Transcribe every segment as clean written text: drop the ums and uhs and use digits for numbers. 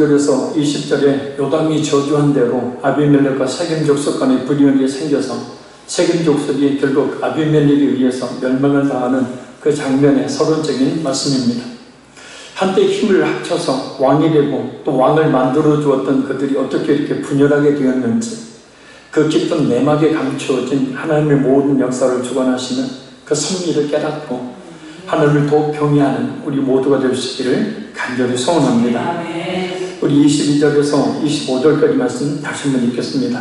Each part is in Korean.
19절에서 20절에 요담이 저주한 대로 아비멜렉과 세겜 족속 간의 불륜이 생겨서 세겜 족속이 결국 아비멜렉에 의해서 멸망을 당하는 그 장면의 서론적인 말씀입니다. 한때 힘을 합쳐서 왕이 되고 또 왕을 만들어 주었던 그들이 어떻게 이렇게 분열하게 되었는지, 그 깊은 내막에 감추어진 하나님의 모든 역사를 주관하시는 그 섭리를 깨닫고 하늘을 더욱 경외하는 우리 모두가 될 수 있기를 간절히 소원합니다. 우리 22절에서 25절까지 말씀 다시 한번 읽겠습니다.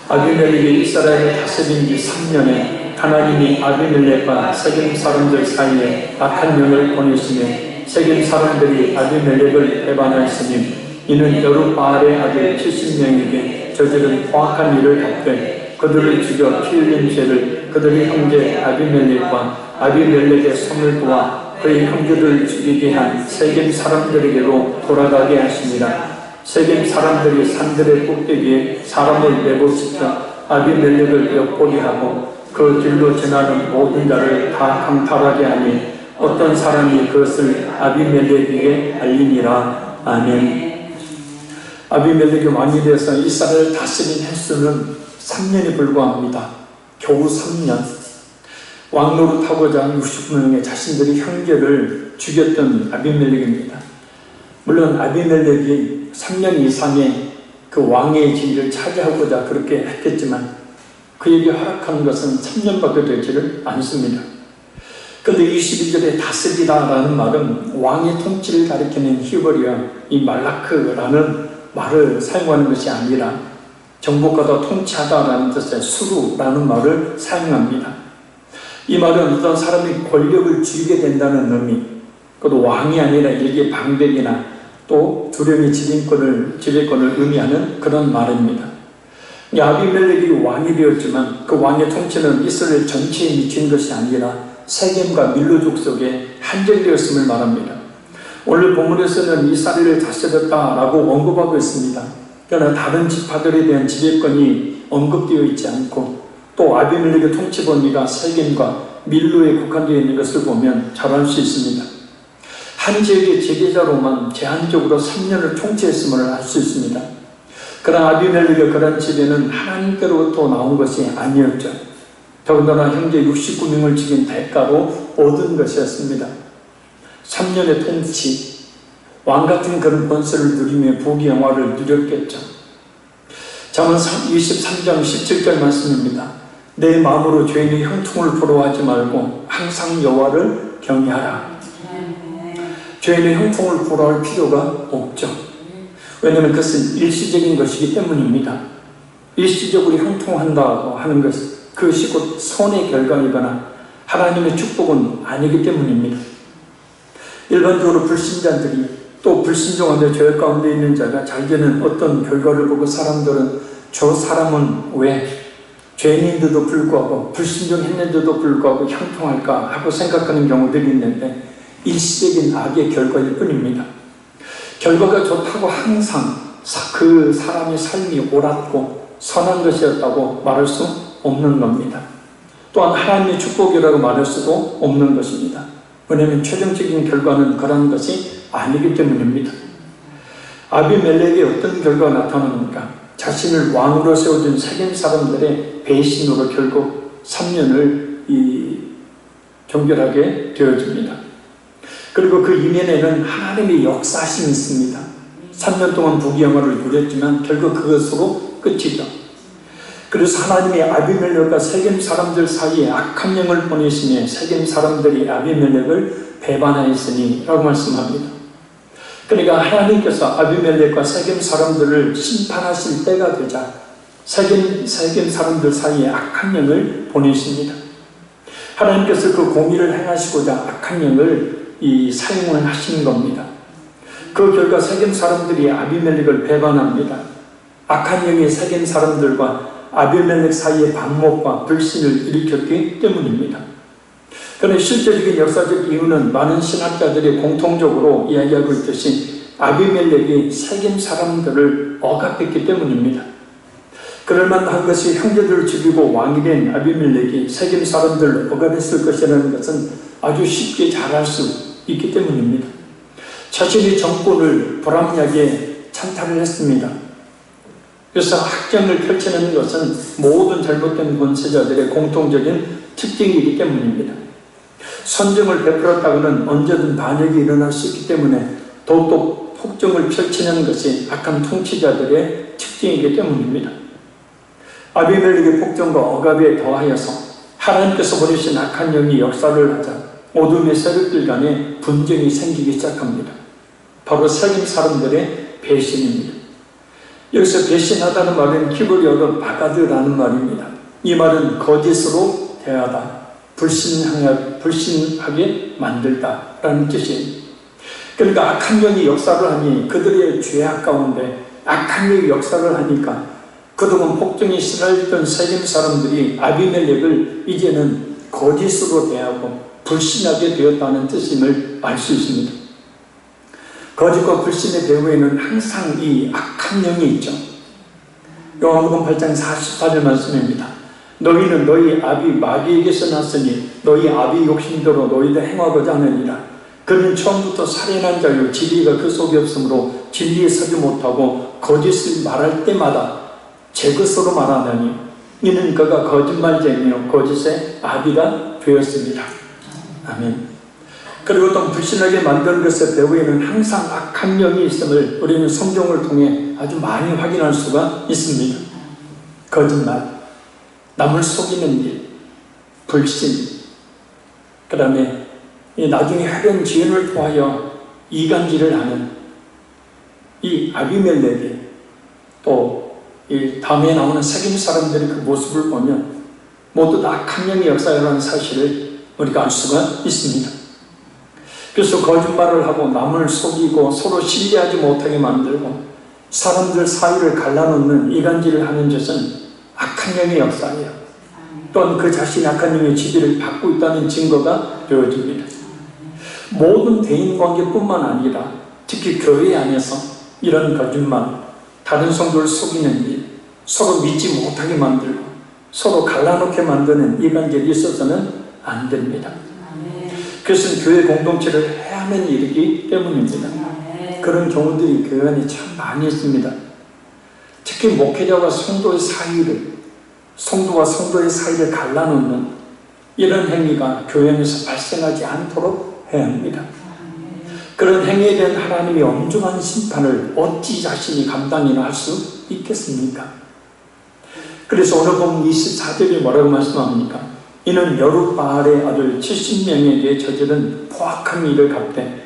아비멜렉이 이스라엘을 다스린 지 3년에 하나님이 아비멜렉과 세겜 사람들 사이에 악한 영을 보내시며 세겜 사람들이 아비멜렉을 배반하였으니 이는 여룻바알의 아들 70명에게 저지른 포악한 일을 덮되 그들을 죽여 피 흘린 죄를 그들의 형제 아비멜렉과 아비멜렉의 손을 도와 그의 형제들을 죽이게 한 세겜 사람들에게로 돌아가게 하십니다. 세겜 사람들이 산들의 꼭대기에 사람을 내보시켜 아비멜렉을 엿보게 하고 그 길로 지나는 모든 자를 다 강탈하게 하니 어떤 사람이 그것을 아비멜렉에게 알리니라. 아멘. 아비멜렉이 왕이 되어서 이스라엘을 다스린 횟수는 3년이 불과합니다. 겨우 3년. 왕 노릇하고자 69명의 자신들의 형제를 죽였던 아비멜렉입니다. 물론 아비멜렉이 3년 이상의 그 왕의 지위를 차지하고자 그렇게 했겠지만 그에게 허락하는 것은 3년밖에 되지를 않습니다. 그런데 22절에 다스리다라는 말은 왕의 통치를 가리키는 히브리어 이 말라크라는 말을 사용하는 것이 아니라 정복하다 통치하다라는 뜻의 수루라는 말을 사용합니다. 이 말은 어떤 사람이 권력을 쥐게 된다는 의미, 그것도 왕이 아니라 일개 방백이나 또 두령의 지배권을 의미하는 그런 말입니다. 아비멜렉이 왕이 되었지만 그 왕의 통치는 이스라엘 전체에 미친 것이 아니라 세겜과 밀로 족속에 한정되었음을 말합니다. 오늘 본문에서는 이스라엘을 다스렸다라고 언급하고 있습니다. 그러나 다른 지파들에 대한 지배권이 언급되어 있지 않고 또 아비멜렉의 통치 범위가 세겜과 밀로에 국한되어 있는 것을 보면 잘 알 수 있습니다. 한 지역의 지배자로만 제한적으로 3년을 통치했음을 알 수 있습니다. 그러나 아비멜렉의 그런 지배는 하나님께로부터 나온 것이 아니었죠. 더군다나 형제 69명을 죽인 대가로 얻은 것이었습니다. 3년의 통치, 왕같은 그런 권세를 누리며 부귀영화를 누렸겠죠. 잠언 23장 17절 말씀입니다. 내 마음으로 죄인의 형통을 부러워하지 말고 항상 여호와를 경외하라. 죄인의 형통을 부러워할 필요가 없죠. 왜냐하면 그것은 일시적인 것이기 때문입니다. 일시적으로 형통한다고 하는 그것이 곧 선의 결과이거나 하나님의 축복은 아니기 때문입니다. 일반적으로 불신자들이 또 불신종하며 죄 가운데 있는 자가 잘 되는 어떤 결과를 보고 사람들은 저 사람은 왜 죄인인데도 불구하고 불신종했는데도 불구하고 형통할까 하고 생각하는 경우들이 있는데 일시적인 악의 결과일 뿐입니다. 결과가 좋다고 항상 그 사람의 삶이 옳았고 선한 것이었다고 말할 수 없는 겁니다. 또한 하나님의 축복이라고 말할 수도 없는 것입니다. 왜냐하면 최종적인 결과는 그런 것이 아니기 때문입니다. 아비멜렉의 어떤 결과가 나타납니까? 자신을 왕으로 세워준 세겜 사람들의 배신으로 결국 3년을 종결하게 되어집니다. 그리고 그 이면에는 하나님의 역사심이 있습니다. 3년 동안 부귀영화를 누렸지만 결국 그것으로 끝이죠. 그래서 하나님이 아비멜렉과 세겜 사람들 사이에 악한 영을 보내시며 세겜 사람들이 아비멜렉을 배반하였으니 라고 말씀합니다. 그러니까 하나님께서 아비멜렉과 세겜 사람들을 심판하실 때가 되자 세겜 사람들 사이에 악한 영을 보내십니다. 하나님께서 그 공의를 행하시고자 악한 영을 사용을 하시는 겁니다. 그 결과 세겜 사람들이 아비멜렉을 배반합니다. 악한 영이 세겜 사람들과 아비멜렉 사이의 반목과 불신을 일으켰기 때문입니다. 그런데 실제적인 역사적 이유는 많은 신학자들이 공통적으로 이야기하고 있듯이 아비멜렉이 세겜 사람들을 억압했기 때문입니다. 그럴만한 것이 형제들을 죽이고 왕이 된 아비멜렉이 세겜 사람들을 억압했을 것이라는 것은 아주 쉽게 잘 알 수 있기 때문입니다. 자신의 정권을 불합리하게 찬탈을 했습니다. 그래서 학정을 펼치는 것은 모든 잘못된 권세자들의 공통적인 특징이기 때문입니다. 선정을 베풀었다고는 언제든 반역이 일어날 수 있기 때문에 더욱더 폭정을 펼치는 것이 악한 통치자들의 특징이기 때문입니다. 아비멜렉의 폭정과 억압에 더하여서 하나님께서 보내신 악한 영이 역사를 하자 어둠의 세력들 간에 분쟁이 생기기 시작합니다. 바로 세겜 사람들의 배신입니다. 여기서 배신하다는 말은 히브리어로 바가드라는 말입니다. 이 말은 거짓으로 대하다, 불신하게 만들다라는 뜻이에요. 그러니까 악한 영이 역사를 하니 그들의 죄악 가운데 악한 영이 역사를 하니까 그동안 폭정이 시달렸던 세겜 사람들이 아비멜렉을 이제는 거짓으로 대하고 불신하게 되었다는 뜻임을 알 수 있습니다. 거짓과 불신의 배후에는 항상 이 악한 영이 있죠. 요한복음 8장 44절 말씀입니다. 너희는 너희 아비 마귀에게서 났으니 너희 아비 욕심대로 너희도 행하고자 하느니라. 그는 처음부터 살인한 자요 진리가 그 속에 없으므로 진리에 서지 못하고 거짓을 말할 때마다 제 것으로 말하느니 이는 그가 거짓말쟁이요 거짓의 아비가 되었습니다. 아멘. 그리고 또 불신하게 만드는 것의 배후에는 항상 악한 영이 있음을 우리는 성경을 통해 아주 많이 확인할 수가 있습니다. 거짓말, 남을 속이는 일, 불신, 그 다음에 나중에 하려는 지연을 통하여 이간질을 하는 이 아비멜렉이 또 이 다음에 나오는 세겜 사람들의 그 모습을 보면 모두 다 악한 영의 역사라는 사실을 우리가 알 수가 있습니다. 그래서 거짓말을 하고 남을 속이고 서로 신뢰하지 못하게 만들고 사람들 사이를 갈라놓는 이간질을 하는 것은 악한 영의 역사예요. 또한 그 자신이 악한 영의 지배를 받고 있다는 증거가 되어집니다. 모든 대인관계뿐만 아니라 특히 교회 안에서 이런 거짓말, 다른 성도를 속이는 일, 서로 믿지 못하게 만들고 서로 갈라놓게 만드는 이간질이 있어서는 안 됩니다. 그것은 교회 공동체를 해하는 일이기 때문입니다. 그런 경우들이 교회 안에 참 많이 있습니다. 특히 목회자와 성도의 사이를 갈라놓는 이런 행위가 교회 안에서 발생하지 않도록 해야 합니다. 그런 행위에 대한 하나님의 엄중한 심판을 어찌 자신이 감당이나 할 수 있겠습니까? 그래서 오늘 보면 24절에 뭐라고 말씀합니까? 이는 여룻바알의 아들 70명에게 저지른 포악한 일을 갚되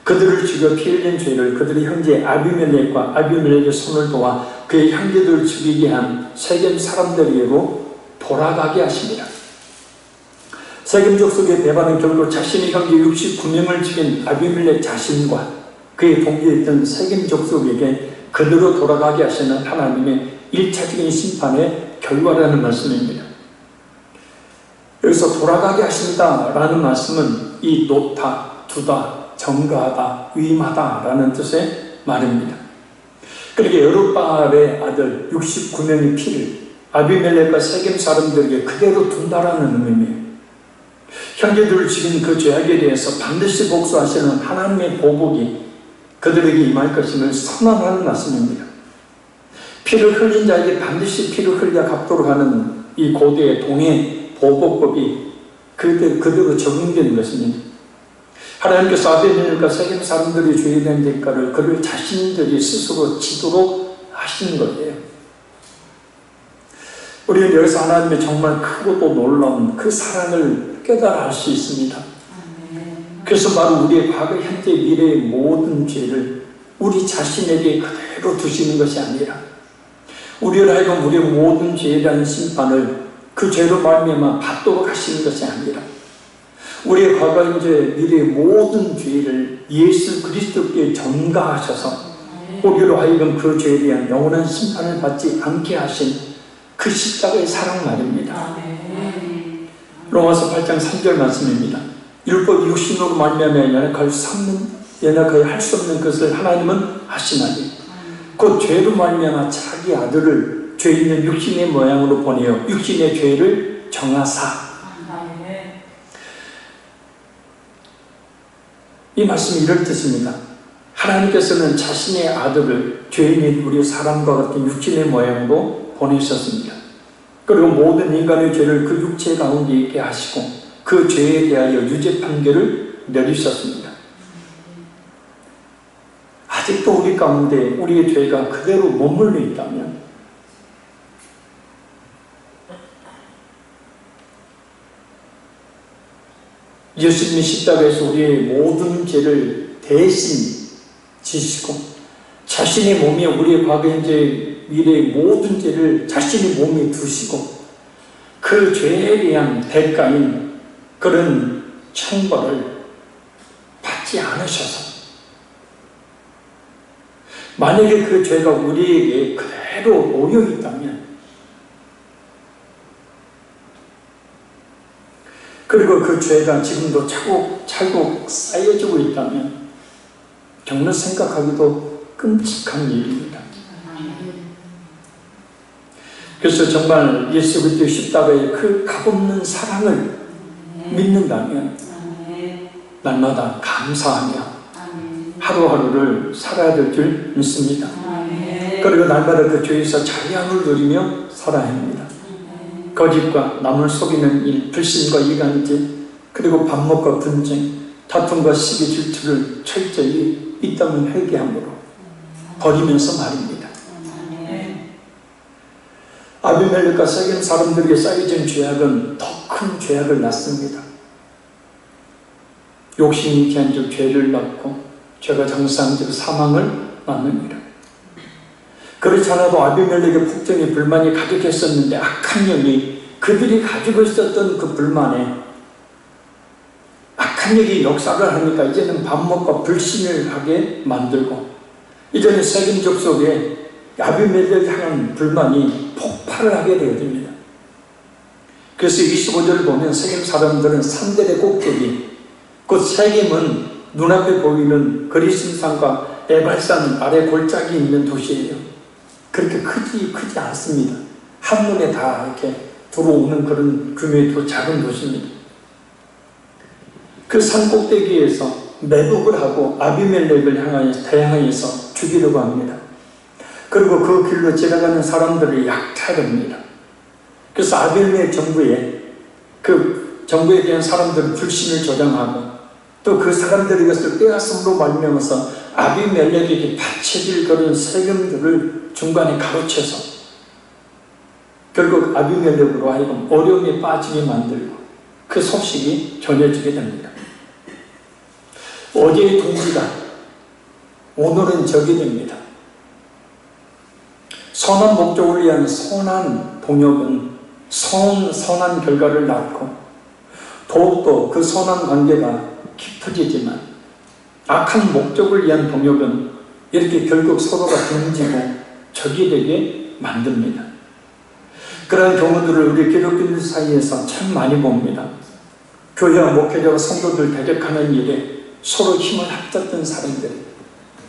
그들을 죽여 피 흘린 죄를 그들의 형제 아비멜렉과 아비멜렉의 손을 도와 그의 형제들을 죽이게 한 세겜 사람들에게로 돌아가게 하십니다. 세겜 족속의 배반은 결국 자신의 형제 69명을 죽인 아비멜렉 자신과 그의 동기에 있던 세겜 족속에게 그대로 돌아가게 하시는 하나님의 1차적인 심판의 결과라는 말씀입니다. 여기서 돌아가게 하신다 라는 말씀은 이 놓다, 두다, 정가하다, 위임하다 라는 뜻의 말입니다. 그렇게 여룻바알의 아들 69명의 피를 아비멜렉과 세겜 사람들에게 그대로 둔다라는 의미입니다. 형제들을 죽인 그 죄악에 대해서 반드시 복수하시는 하나님의 보복이 그들에게 임할 것임을 선언하는 말씀입니다. 피를 흘린 자에게 반드시 피를 흘려 갚도록 하는 이 고대의 동해 보복법이 그대로 적용되는 것입니다. 하나님께서 아비멜렉과 세겜 사람들이 죄에 대한 대가를 그들 자신들이 스스로 지도록 하시는 거예요. 우리는 여기서 하나님의 정말 크고도 놀라운 그 사랑을 깨달아 알 수 있습니다. 그래서 바로 우리의 과거, 현재, 미래의 모든 죄를 우리 자신에게 그대로 두시는 것이 아니라 우리를 하여금 우리의 모든 죄에 대한 심판을 그 죄로 말미암아 받도록 하시는 것이 아니라 우리의 과거, 현재, 미래의 모든 죄를 예수 그리스도께 전가하셔서 우리로 하여금 그 죄에 대한 영원한 심판을 받지 않게 하신 그 십자가의 사랑 말입니다. 로마서 8장 3절 말씀입니다. 율법 육신으로 말미암아 연약하여 할 수 없는 것을 하나님은 하시나니 그 죄로 말미암아 자기 아들을 죄 있는 육신의 모양으로 보내어 육신의 죄를 정하사. 이 말씀이 이럴 뜻입니다. 하나님께서는 자신의 아들을 죄인인 우리 사람과 같은 육신의 모양으로 보내셨습니다. 그리고 모든 인간의 죄를 그 육체 가운데 있게 하시고 그 죄에 대하여 유죄 판결을 내리셨습니다. 아직도 우리 가운데 우리의 죄가 그대로 머물러 있다면 예수님이 십자가에서 우리의 모든 죄를 대신 지시고 자신의 몸에 우리의 과거, 현재, 미래의 모든 죄를 자신의 몸에 두시고 그 죄에 대한 대가인 그런 천벌을 받지 않으셔서 만약에 그 죄가 우리에게 그대로 놓여 있다면 그리고 그 죄가 지금도 차곡차곡 쌓여지고 있다면 정말 생각하기도 끔찍한 일입니다. 그래서 정말 예수 그리스도의 십자가의 그 값없는 사랑을 믿는다면 날마다 감사하며 하루하루를 살아야 될 줄 믿습니다. 그리고 날마다 그 죄에서 자유함을 누리며 살아야 합니다. 거짓과 남을 속이는 일, 불신과 이간질, 그리고 반목과 분쟁, 다툼과 시기 질투를 철저히 있다면 회개함으로 버리면서 말입니다. 아비멜렉과 세겜 사람들에게 쌓여진 죄악은 더 큰 죄악을 낳습니다. 욕심이 기한적 죄를 낳고 죄가 장사한적 사망을 낳습니다. 그렇지 않아도 아비멜렉의 폭정에 불만이 가득했었는데 악한 영이 그들이 가지고 있었던 그 불만에 악한 영이 역사를 하니까 이제는 반목과 불신을 하게 만들고 이제는 세겜 족속에 아비멜렉을 향한 불만이 폭발을 하게 되어집니다. 그래서 25절을 보면 세겜 사람들은 산들의 꼭대기, 곧 세겜은 눈앞에 보이는 거리심산과 에발산 아래 골짜기 있는 도시예요. 그렇게 크지 않습니다. 한눈에 다 이렇게 들어오는 그런 규모의 작은 도시입니다. 그 산 꼭대기에서 매복을 하고 아비멜렉을 향하여 대항하여서 죽이려고 합니다. 그리고 그 길로 지나가는 사람들을 약탈합니다. 그래서 아비멜렉 정부에 그 정부에 대한 사람들은 불신을 조장하고 또 그 사람들이 이것을 빼앗음으로 말미암아서 아비멜렉에게 바쳐질 그런 세금들을 중간에 가로채서 결국 아비멜렉으로 하여금 어려움에 빠지게 만들고 그 소식이 전해지게 됩니다. 어제의 동지가 오늘은 적이 됩니다. 선한 목적을 위한 선한 동역은 선한 결과를 낳고 더욱더 그 선한 관계가 깊어지지만 악한 목적을 위한 동역은 이렇게 결국 서로가 등지고 적이 되게 만듭니다. 그런 경우들을 우리 기독교인들 사이에서 참 많이 봅니다. 교회와 목회자와 성도들 대적하는 일에 서로 힘을 합쳤던 사람들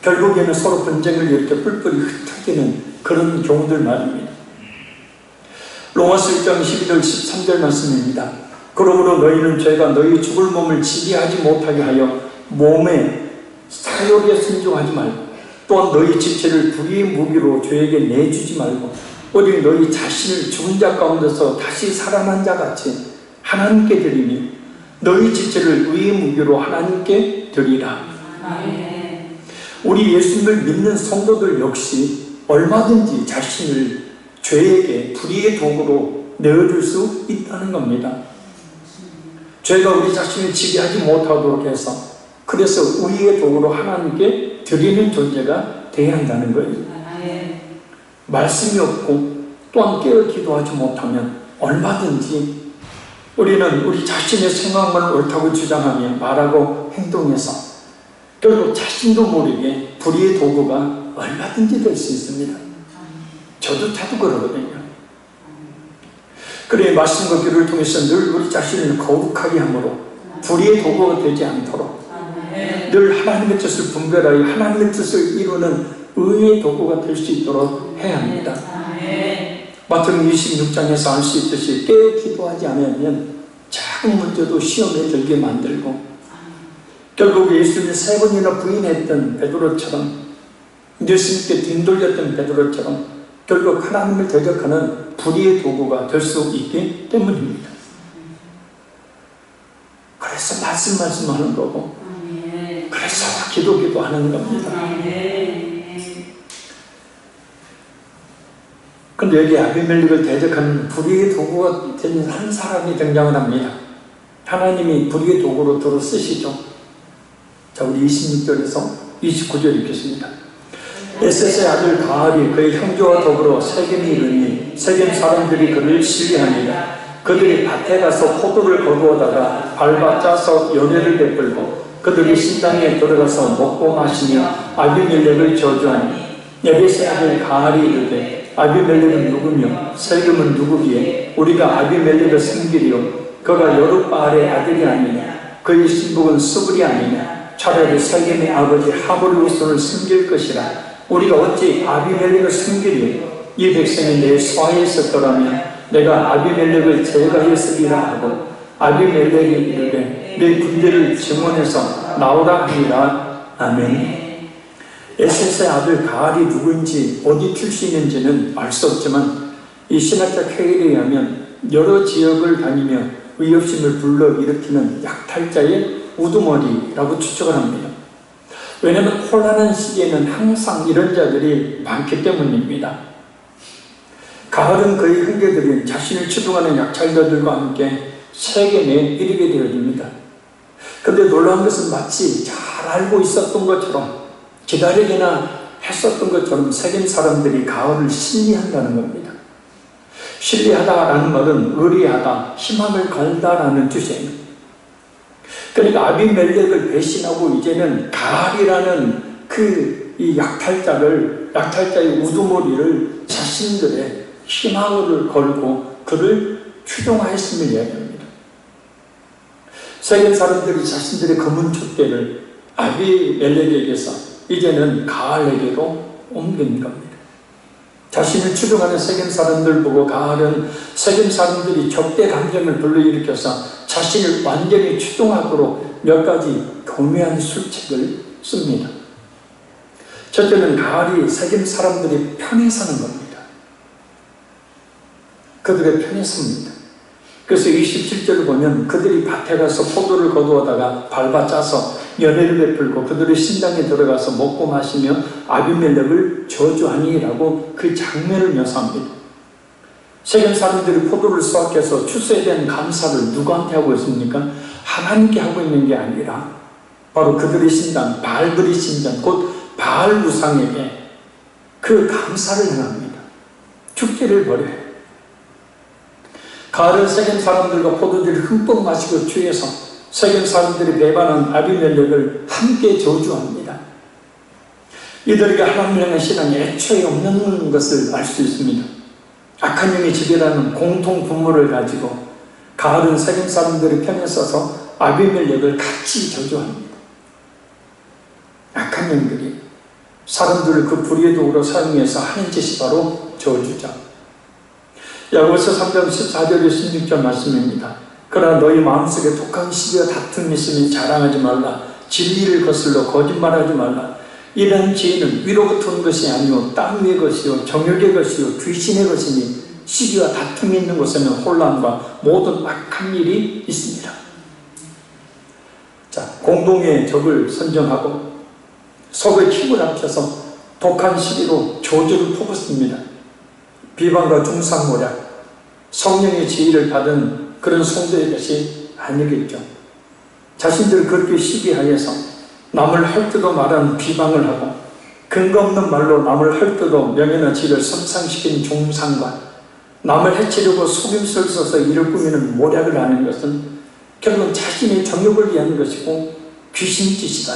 결국에는 서로 분쟁을 이렇게 뿔뿔이 흩어지는 그런 경우들 말입니다. 로마서 1장 12절 13절 말씀입니다. 그러므로 너희는 죄가 너희 죽을 몸을 지배하지 못하게 하여 몸의 사욕에 순종하지 말고 또한 너희 지체를 불의의 무기로 죄에게 내주지 말고 오직 너희 자신을 죽은 자 가운데서 다시 살아난 자 같이 하나님께 드리니 너희 지체를 의의 무기로 하나님께 드리라. 우리 예수님을 믿는 성도들 역시 얼마든지 자신을 죄에게 불의의 도구로 내어줄 수 있다는 겁니다. 죄가 우리 자신을 지배하지 못하도록 해서 그래서 의의 도구로 하나님께 드리는 존재가 되어야 한다는 거예요. 말씀이 없고 또한 깨어 기도하지 못하면 얼마든지 우리는 우리 자신의 생각만 옳다고 주장하며 말하고 행동해서 결국 자신도 모르게 불의의 도구가 얼마든지 될 수 있습니다. 저도 그러거든요. 그래 말씀과 기도를 통해서 늘 우리 자신을 거룩하게 함으로 불의의 도구가 되지 않도록 늘 하나님의 뜻을 분별하여 하나님의 뜻을 이루는 의의 도구가 될 수 있도록 해야 합니다. 마태복음 26장에서 알 수 있듯이 깨어 기도하지 않으면 작은 문제도 시험에 들게 만들고 결국 예수님을 3번이나 부인했던 베드로처럼 예수님께 뒤돌렸던 베드로처럼 결국 하나님을 대적하는 불의의 도구가 될 수 있기 때문입니다. 그래서 말씀하는 거고, 그래서 기도하는 겁니다. 근데 여기 아비멜렉을 대적하는 불의의 도구가 된 한 사람이 등장을 합니다. 하나님이 불의의 도구로 들어 쓰시죠. 자, 우리 26절에서 29절 읽겠습니다. 에셋의 아들 가알이 그의 형제와 더불어 세겜에 이르니 세겜 사람들이 그를 신뢰하니라. 그들이 밭에 가서 포도를 거두어다가 밟아 짜서 연회를 베풀고 그들이 신당에 들어가서 먹고 마시며 아비멜렉을 저주하니 에벳의 아들 가알이 이르되 아비멜렉은 누구며 세겜은 누구기에 우리가 아비멜렉을 섬기리요 그가 여룻바알의 아들이 아니냐 그의 신복은 스불이 아니냐 차라리 세겜의 아버지 하몰의 후손을 섬길 것이라 우리가 어찌 아비멜렉을 섬기리요 이 백성이 내 소하에 있었더라면 내가 아비멜렉을 제거했으리라 하고 아비멜렉이 이르되 내 군대를 증원해서 나오라 하니라. 아멘. 에셋의 아들 가알이 누구인지 어디 출신인지는 알 수 없지만 이 신학자 케일에 의하면 여러 지역을 다니며 의협심을 불러일으키는 약탈자의 우두머리라고 추측을 합니다. 왜냐하면 혼란한 시기에는 항상 이런 자들이 많기 때문입니다. 가을은 그의 형제들이 자신을 추종하는 약탈자들과 함께 세겜에 이르게 되어집니다. 그런데 놀라운 것은 마치 잘 알고 있었던 것처럼 기다리기나 했었던 것처럼 세겜 사람들이 가을을 신뢰한다는 겁니다. 신뢰하다라는 말은 의리하다, 희망을 걸다라는 뜻이에요. 그러니까 아비멜렉을 배신하고 이제는 가알이라는 이 약탈자의 우두머리를 자신들의 희망을 걸고 그를 추종하였음을 이야기합니다. 세겜 사람들이 자신들의 검은 촛대를 아비멜렉에게서 이제는 가알에게로 옮긴 겁니다. 자신을 추종하는 세겜 사람들 보고 가알은 세겜 사람들이 적대 감정을 불러일으켜서 자신을 완전히 추종하도록 몇 가지 교묘한 술책을 씁니다. 첫째는 가알이 세겜 사람들이 편에 서는 겁니다. 그들의 편에 섭니다. 그래서 27절을 보면 그들이 밭에 가서 포도를 거두어다가 밟아 짜서 연회를 베풀고 그들의 신당에 들어가서 먹고 마시며 아비멜렉을 저주하니라고 그 장면을 묘사합니다. 세겜 사람들이 포도를 수확해서 추수에 대한 감사를 누구한테 하고 있습니까? 하나님께 하고 있는 게 아니라 바로 그들의 신당, 바알들의 신전, 곧 바알 우상에게 그 감사를 행합니다. 축제를 벌여요. 가을은 세겜 사람들과 포도주를 흠뻑 마시고 취해서 세겜 사람들이 배반한 아비멜렉을 함께 저주합니다. 이들에게 하나님을 향한 신앙이 애초에 없는 것을 알 수 있습니다. 악한 영이 지배라는 공통 분모를 가지고 가을은 세겜 사람들의 편에 서서 아비멜렉을 같이 저주합니다. 악한 영들이 사람들을 그 불의의 도구로 사용해서 하는 짓이 바로 저주죠. 야고보서 3장 14절에 16절 말씀입니다. 그러나 너희 마음속에 독한 시기와 다툼이 있으면 자랑하지 말라. 진리를 거슬러 거짓말하지 말라. 이런 지혜는 위로부터 온 것이 아니오 땅 위의 것이요 정욕의 것이요 귀신의 것이니 시기와 다툼이 있는 곳에는 혼란과 모든 악한 일이 있습니다. 자, 공동의 적을 선정하고 서로의 힘을 합쳐서 독한 시기로 저주를 퍼붓습니다. 비방과 중상모략, 성령의 지혜를 받은 그런 성도의 것이 아니겠죠. 자신들을 그렇게 시기하여서 남을 헐뜯어 말하는 비방을 하고 근거 없는 말로 남을 헐뜯어 명예나 지를 손상시킨 중상과 남을 해치려고 속임수를 써서 이를 꾸미는 모략을 하는 것은 결국은 자신의 정욕을 위한 것이고 귀신짓이다.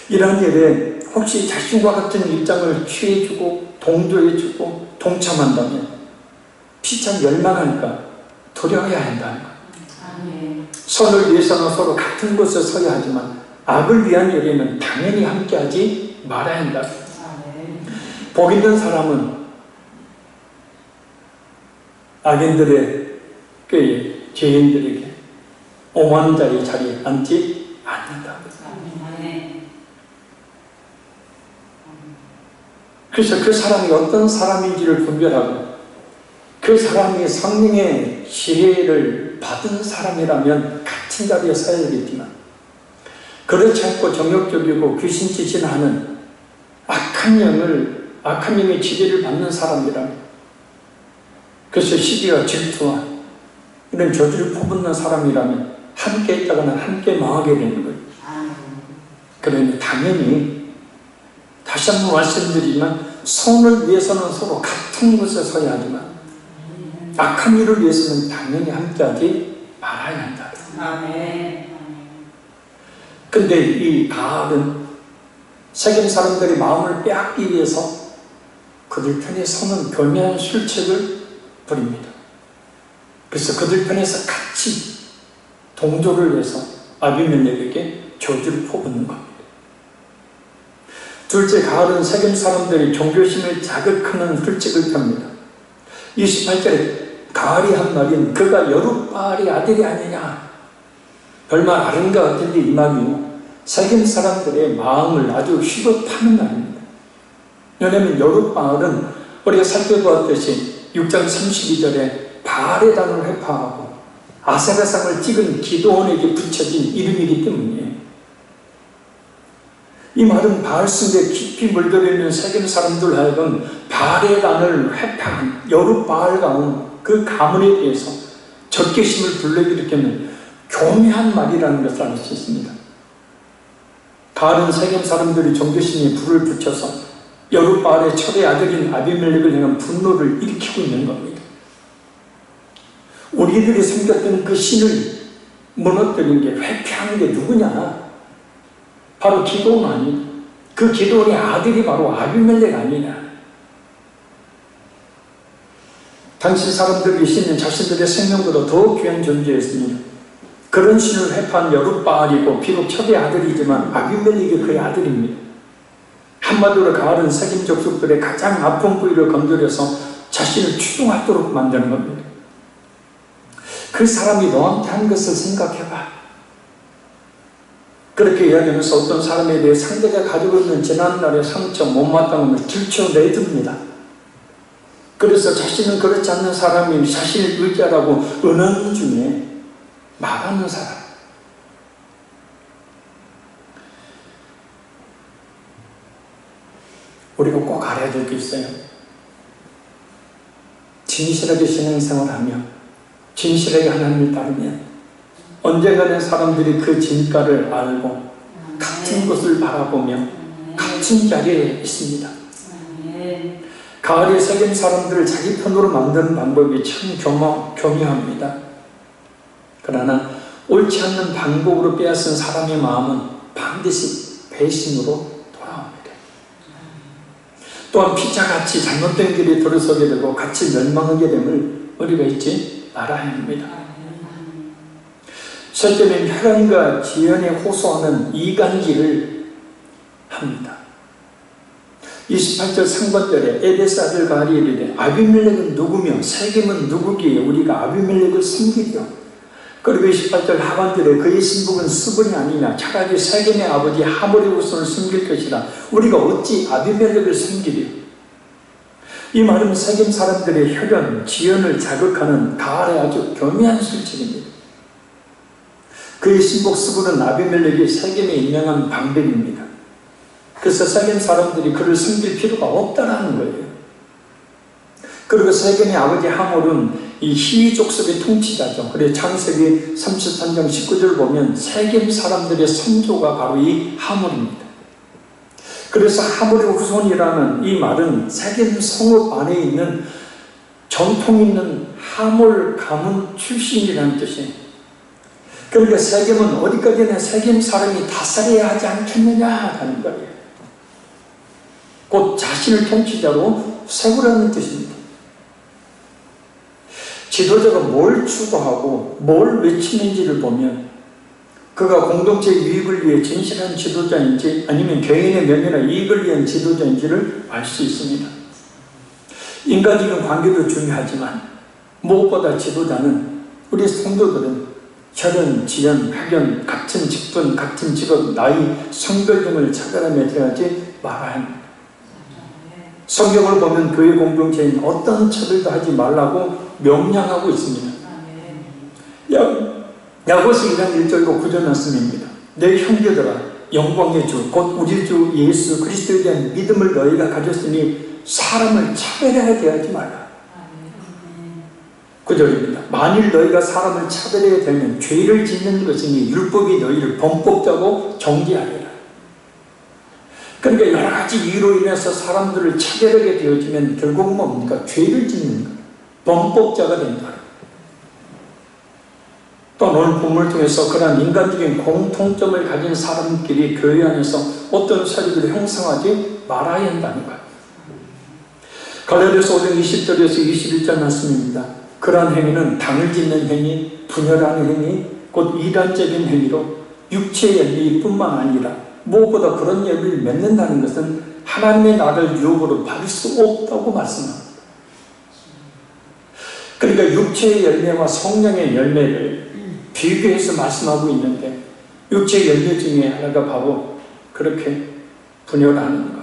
이러한 일에 혹시 자신과 같은 입장을 취해주고 동조해주고 동참한다면 피차 멸망하니까 두려워야 한다는 것. 선을 위해서는 서로 같은 곳에 서야 하지만 악을 위한 일에는 당연히 함께하지 말아야 한다. 복 있는 사람은 악인들의 죄인들에게 오만한 자리에 자리에 앉지 않는다. 그래서 그 사람이 어떤 사람인지를 분별하고 그 사람이 성령의 지혜를 받은 사람이라면 같은 자리에 서야겠지만 그렇지 않고 정욕적이고 귀신짓이하는 악한 영의 지배를 받는 사람이라면, 그래서 시기와 질투와 이런 저주를 퍼붓는 사람이라면 함께 있다가는 함께 망하게 되는 거예요. 그러니 당연히 다시 한번 말씀드리지만 선을 위해서는 서로 같은 곳에 서야 하지만 악한 일을 위해서는 당연히 함께하지 말아야 한다. 근데 이 가을은 세겜 사람들의 마음을 빼앗기 위해서 그들 편에 서는 교묘한 술책을 부립니다. 그래서 그들 편에서 같이 동조를 해서 아비멜렉에게 저주를 퍼붓는 겁니다. 둘째, 가을은 세겜 사람들이 종교심을 자극하는 술책을 펴니다. 28절에 가을이 한 말인 그가 여룻바알의 아들이 아니냐, 별말 아는 것 같은데 이 말이요, 세겜 사람들의 마음을 아주 휘겁하는 말입니다. 왜냐하면 여룻바알은 우리가 살펴보았듯이 6장 32절에 바알의 단을 회파하고 아세라상을 찍은 기도원에게 붙여진 이름이기 때문이에요. 이 말은 바알 숭배에 깊이 물들어 있는 세겜 사람들 하여금 바알의 단을 회파한 여룻바알 가운 그 가문에 대해서 적개심을 불러일으키는 교묘한 말이라는 것을 알 수 있습니다. 가을은 세겜 사람들이 종교심에 불을 붙여서 여룻바알의 첫의 아들인 아비멜렉을 향한 분노를 일으키고 있는 겁니다. 우리들이 섬겼던 그 신을 무너뜨린 게, 회피하는 게 누구냐? 바로 기도원 아니냐? 그 기도원의 아들이 바로 아비멜렉 아니냐? 당시 사람들이 신은 자신들의 생명보다 더 귀한 존재였습니다. 그런 신을 회파한 여룻바알이고 비록 첫의 아들이지만 아비멜렉이 그의 아들입니다. 한마디로 가을은 세겜 족속들의 가장 아픈 부위를 건드려서 자신을 추종하도록 만드는 겁니다. 그 사람이 너한테 한 것을 생각해봐. 그렇게 이야기하면서 어떤 사람에 대해 상대가 가지고 있는 지난날의 상처, 못마땅함을 들춰내줍니다. 그래서 자신은 그렇지 않는 사람이 자신을 의지하라고 은연중에 말하는 사람. 우리가 꼭 알아야 될 게 있어요. 진실하게 신앙생활을 하며 진실하게 하나님을 따르면 언젠가는 사람들이 그 진가를 알고 같은 것을 바라보며 같은 자리에 있습니다. 가을이 세겜 사람들을 자기 편으로 만드는 방법이 참 교묘합니다. 그러나 옳지 않는 방법으로 빼앗은 사람의 마음은 반드시 배신으로 돌아옵니다. 또한 피자같이 잘못된 길에 들어서게 되고 같이 멸망하게 됨을 우리가 잊지 말아야 합니다. 셋째는 혈연과 지연에 호소하는 이간질을 합니다. 28절 상반절에 에베스 아들 가알이 이르되 아비멜렉은 누구며 세겜은 누구기에 우리가 아비멜렉을 섬기려. 그리고 28절 하반절에 그의 신복은 스불이 아니냐, 차라리 세겜의 아버지 하몰의 후손을 섬길 것이라. 우리가 어찌 아비멜렉을 섬기려. 이 말은 세겜 사람들의 혈연, 지연을 자극하는 가알의 아주 교묘한 술책입니다. 그의 신복 스불은 아비멜렉이 세겜에 임명한 방백입니다. 그래서 세겜 사람들이 그를 섬길 필요가 없다라는 거예요. 그리고 세겜의 아버지 하몰은 이 히위 족속의 통치자죠. 그래서 창세기 33장 19절 보면 세겜 사람들의 선조가 바로 이 하몰입니다. 그래서 하몰의 후손이라는 이 말은 세겜 성읍 안에 있는 전통 있는 하몰 가문 출신이라는 뜻이에요. 그러니까 세겜은 어디까지나 세겜 사람이 다스려야 하지 않겠느냐 하는 거예요. 곧 자신을 통치자로 세우라는 뜻입니다. 지도자가 뭘 추구하고 뭘 외치는지를 보면 그가 공동체의 유익을 위해 진실한 지도자인지 아니면 개인의 명예나 이익을 위한 지도자인지를 알 수 있습니다. 인간적인 관계도 중요하지만 무엇보다 지도자는 우리 성도들은 혈연, 지연, 학연, 같은 직분, 같은 직업, 나이, 성별 등을 차별하며 대하지 말아야 합니다. 성경을 보면 교회 공동체인 어떤 차별도 하지 말라고 명령하고 있습니다. 야고보서 2장 1절과 9절 말씀입니다. 내 형제들아, 영광의 주 곧 우리 주 예수 그리스도에 대한 믿음을 너희가 가졌으니 사람을 차별해야 대하지 말라. 9절입니다. 만일 너희가 사람을 차별해야 되면 죄를 짓는 것이니 율법이 너희를 범법자고 정죄하리라. 그러니까 여러 가지 이유로 인해서 사람들을 차별하게 되어지면 결국은 뭡니까? 죄를 짓는 것, 범법자가 된다. 또 오늘 본문을 통해서 그런 인간적인 공통점을 가진 사람끼리 교회 안에서 어떤 사례들을 형성하지 말아야 한다는 거예요. 갈라디아서 5장 20절에서 21절 말씀입니다. 그러한 행위는 당을 짓는 행위, 분열하는 행위, 곧 이단적인 행위로 육체의 열매뿐만 아니라 무엇보다 그런 열매를 맺는다는 것은 하나님의 나라를 유혹으로 받을 수 없다고 말씀합니다. 그러니까 육체의 열매와 성령의 열매를 비교해서 말씀하고 있는데 육체의 열매 중에 하나가 바로 그렇게 분열하는 것,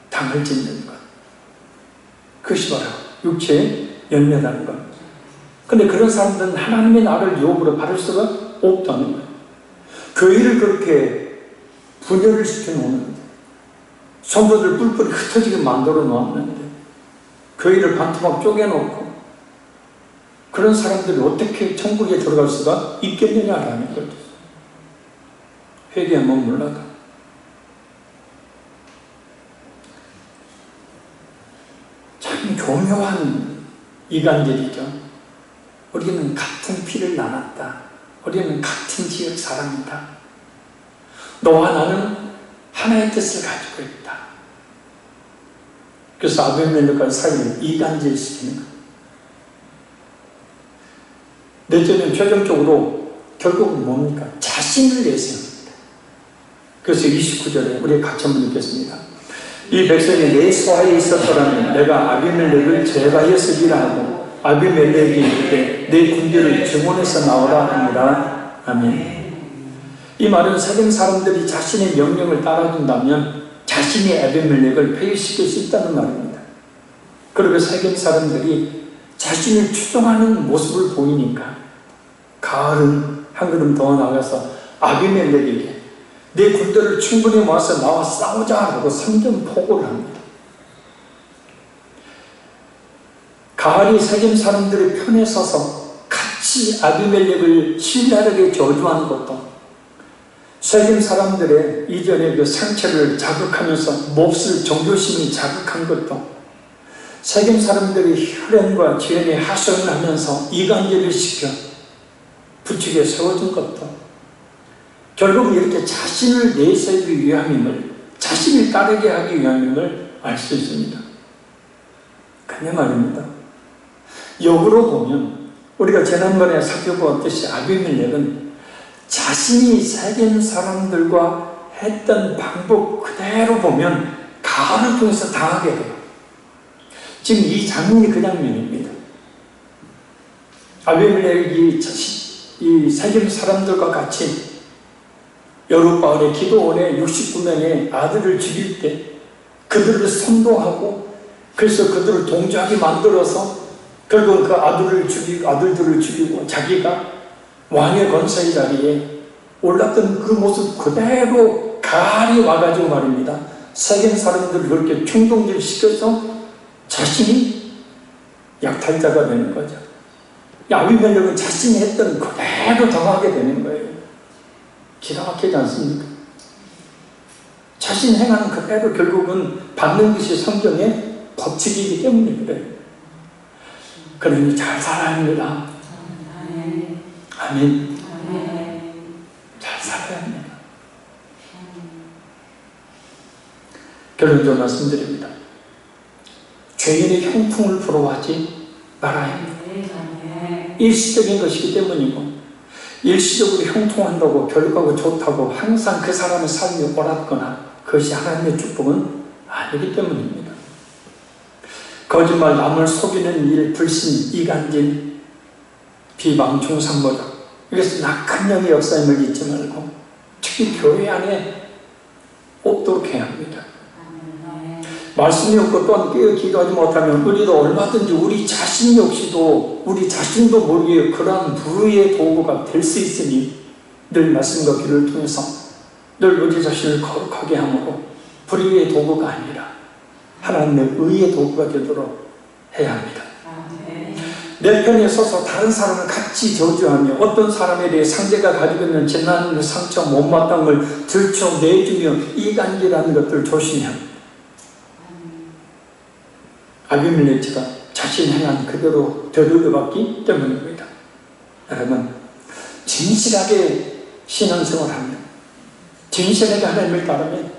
당을 짓는 것, 그것이 바로 육체의 열매라는 것. 그런데 그런 사람들은 하나님의 나라를 유혹으로 받을 수가 없다는 거예요. 교회를 그렇게 분열을 시켜놓는데, 성도들 뿔뿔이 흩어지게 만들어 놓았는데 교회를 반토막 쪼개놓고 그런 사람들이 어떻게 천국에 들어갈 수가 있겠느냐라는 거죠. 회개하면 몰라도. 참 교묘한 이간질이죠. 우리는 같은 피를 나눴다. 우리는 같은 지역 사람이다. 너와 나는 하나의 뜻을 가지고 있다. 그래서 아비멜렉과 사이를 이간질시키는 것. 넷째는 최종적으로 결국은 뭡니까? 자신을 내세웁니다. 그래서 29절에 우리 같이 한번 읽겠습니다. 이 백성이 내 소하에 있었더라면 내가 아비멜렉을 제거하였으리라 하고 아비멜렉이 이르되 내 군대를 증원해서 나오라 합니다. 아멘. 이 말은 세겜 사람들이 자신의 명령을 따라준다면 자신이 아비멜렉을 폐위시킬 수 있다는 말입니다. 그리고 세겜 사람들이 자신을 추종하는 모습을 보이니까 가을은 한 걸음 더 나가서 아비멜렉에게 내 군대를 충분히 모아서 나와 싸우자 하고 선전포고를 합니다. 가을이 세겜 사람들의 편에 서서 같이 아비멜렉을 신랄하게 저주한 것도 세겜 사람들의 이전의 그 상처를 자극하면서 몹쓸 종교심이 자극한 것도 세겜 사람들이 혈연과 지연에 하소연을 하면서 이간질을 시켜 부축에 세워준 것도 결국 이렇게 자신을 내세우기 위함임을, 자신을 따르게 하기 위함임을 알 수 있습니다. 근데 말입니다. 역으로 보면 우리가 지난번에 살펴보았듯이 아비멜렉은 자신이 세겜 사람들과 했던 방법 그대로 보면 가을을 통해서 당하게 돼요. 지금 이 장면이 그 장면입니다. 아비멜렉이 이 세겜 사람들과 같이 여룻바알의 기도원에 69명의 아들을 죽일 때 그들을 선동하고 그래서 그들을 동조하게 만들어서 결국 그 아들들을 죽이고 자기가 왕의 권세의 자리에 올랐던 그 모습 그대로 가을이 와가지고 말입니다. 세겜 사람들을 그렇게 충동질시켜서 자신이 약탈자가 되는 거죠. 아비멜렉은 자신이 했던 그대로 당하게 되는 거예요. 기가 막히지 않습니까? 자신이 행하는 그대로 결국은 받는 것이 성경의 법칙이기 때문에 그래요. 그러니 잘 살아야 합니다. 아멘. 잘 살아야 합니다. 결론적으로 말씀드립니다. 죄인의 형통을 부러워하지 말아야 합니다. 일시적인 것이기 때문이고 일시적으로 형통한다고 결과가 좋다고 항상 그 사람의 삶이 옳았거나 그것이 하나님의 축복은 아니기 때문입니다. 거짓말, 남을 속이는 일, 불신, 이간질, 비방, 중상모략, 이것은 악한 영의 역사임을 잊지 말고 특히 교회 안에 없도록 해야 합니다. 말씀이 없고 또한 깨어 기도하지 못하면 우리도 얼마든지 우리 자신 역시도 우리 자신도 모르게 그러한 불의의 도구가 될 수 있으니 늘 말씀과 기도를 통해서 늘 우리 자신을 거룩하게 함으로 불의의 도구가 아니라 하나님의 의의 도구가 되도록 해야 합니다. 내 편에 서서 다른 사람을 같이 저주하며 어떤 사람에 대해 상대가 가지고 있는 재난, 상처, 못마땅을 들춰내주며 이간질하는 것들을 조심해야 합니다. 아비멜렉처럼 자신 행한 그대로 되돌려받기 때문입니다. 여러분, 진실하게 신앙생활하면, 진실하게 하나님을 따르면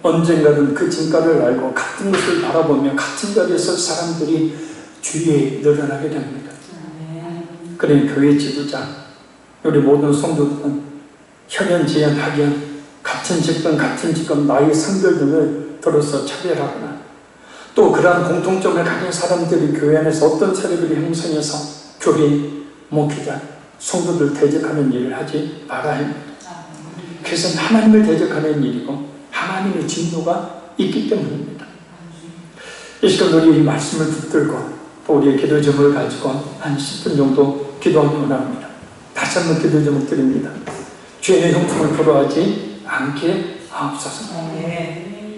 언젠가는 그 진가를 알고 같은 것을 바라보며 같은 자리에 설 사람들이 주위에 늘어나게 됩니다. 그러니 교회 지도자, 우리 모든 성도들은 현현, 재현, 학연, 같은 직분, 같은 직업, 나이, 성별 등을 들어서 차별하거나 또 그러한 공통점을 가진 사람들이 교회 안에서 어떤 세력을 형성해서 교회, 목회자, 성도들 대적하는 일을 하지 말아야 합니다. 그것은 하나님을 대적하는 일이고 하나님의 진노가 있기 때문입니다. 이 시간 우리 이 말씀을 붙들고 또 우리의 기도 제목을 가지고 한 10분 정도 기도하기 원합니다. 다시 한번 기도 제목 드립니다. 죄의 형통을 부러워하지 않게 하옵소서.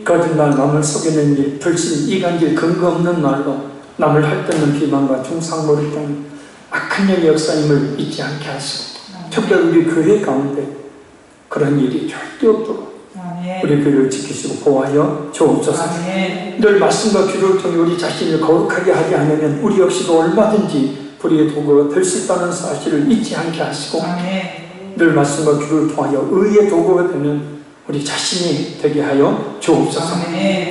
거짓말, 남을 속이는 일, 불신, 이간질, 근거 없는 말로 남을 핥는 비방과 중상모를 등 악한 영의 역사임을 잊지 않게 하시고 특별히 우리 교회 가운데 그런 일이 절대 없도록 우리 교회를 지키시고 보호하여 주옵소서. 늘 말씀과 기도를 통해 우리 자신을 거룩하게 하지 않으면 우리 역시도 얼마든지 불의의 도구가 될 수 있다는 사실을 잊지 않게 하시고 늘 말씀과 기도를 통하여 의의 도구가 되는 우리 자신이 되게 하여 주옵소서.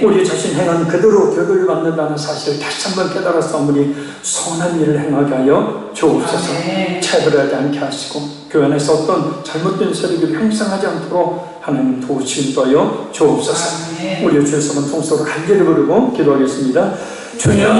우리 자신 행한 그대로 되돌려받는다는 사실을 다시 한번 깨달아서 우리 선한 일을 행하게 하여 주옵소서. 차별하지 않게 하시고 교회 안에서 어떤 잘못된 세력을 형성하지 않도록 하나님 도우시도하여 주옵소서. 우리 주에서만 통속으로 간절히 부르고 기도하겠습니다. 주여